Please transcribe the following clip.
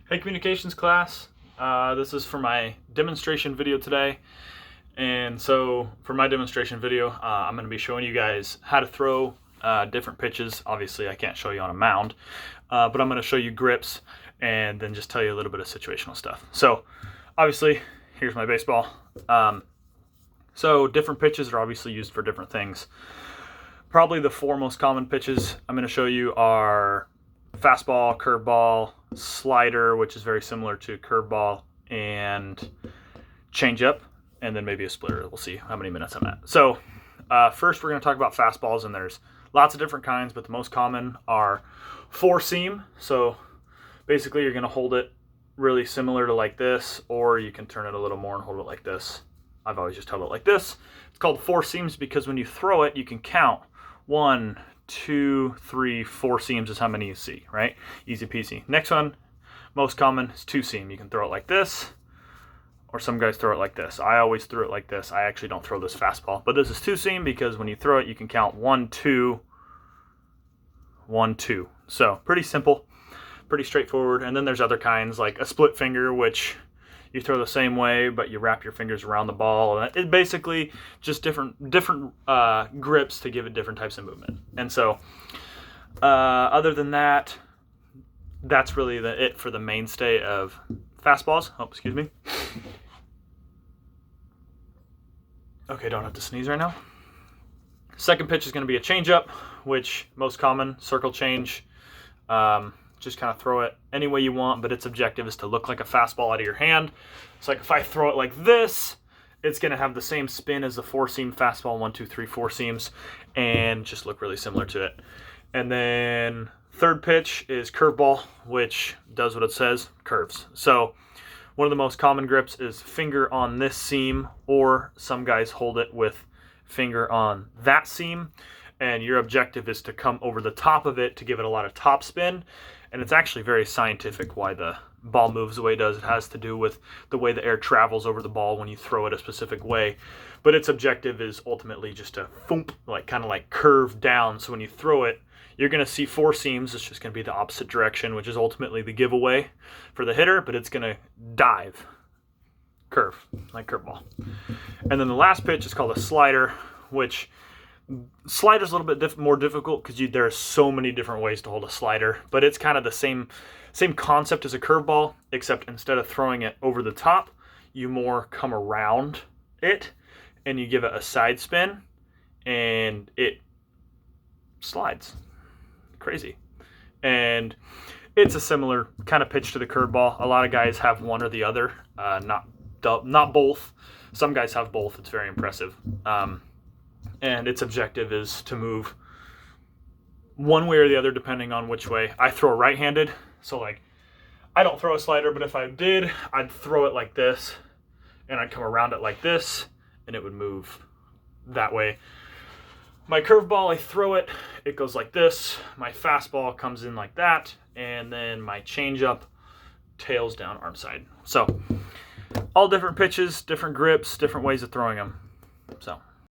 Hey communications class, this is for my demonstration video today. And so for my demonstration video, I'm going to be showing you guys how to throw different pitches. Obviously I can't show you on a mound, but I'm going to show you grips and then just tell you a little bit of situational stuff. So obviously here's my baseball. So different pitches are obviously used for different things. Probably the four most common pitches I'm going to show you are fastball, curveball, slider, which is very similar to curveball, and changeup, and then maybe a splitter. We'll see how many minutes I'm at. So first we're going to talk about fastballs, and there's lots of different kinds, but the most common are four seam. So basically you're going to hold it really similar to like this, or you can turn it a little more and hold it like this. I've always just held it like this. It's called four seams because when you throw it, you can count 1, 2, 3, 4 seams is how many you see, right? Easy peasy. Next one, most common, is two seam. You can throw it like this, or some guys throw it like this. I always threw it like this. I actually don't throw this fastball, but this is two seam because when you throw it, you can count 1, 2, 1, 2. So pretty simple, pretty straightforward. And then there's other kinds like a split finger, which you throw the same way, but you wrap your fingers around the ball. And it's basically just different grips to give it different types of movement. And so other than that, that's really it for the mainstay of fastballs. Oh, excuse me. Okay, don't have to sneeze right now. Second pitch is going to be a changeup, which most common, circle change. Just kind of throw it any way you want, but its objective is to look like a fastball out of your hand. It's like if I throw it like this, it's going to have the same spin as the four seam fastball, 1, 2, 3, 4 seams, and just look really similar to it. And then third pitch is curveball, which does what it says, curves. So one of the most common grips is finger on this seam, or some guys hold it with finger on that seam, and your objective is to come over the top of it to give it a lot of top spin. And it's actually very scientific why the ball moves the way it does. It has to do with the way the air travels over the ball when you throw it a specific way. But its objective is ultimately just to thump, like kind of like curve down. So when you throw it, you're going to see four seams. It's just going to be the opposite direction, which is ultimately the giveaway for the hitter, but it's going to dive, curve, like curveball. And then the last pitch is called a slider, which slider's a little bit more difficult because there are so many different ways to hold a slider, but it's kind of the same concept as a curveball, except instead of throwing it over the top, you more come around it and you give it a side spin and it slides. Crazy. And it's a similar kind of pitch to the curveball. A lot of guys have one or the other, not both. Some guys have both. It's very impressive. And its objective is to move one way or the other depending on which way. I throw right-handed, so like I don't throw a slider, but if I did, I'd throw it like this, and I'd come around it like this, and it would move that way. My curveball, I throw it, it goes like this. My fastball comes in like that, and then my changeup tails down arm side. So all different pitches, different grips, different ways of throwing them. So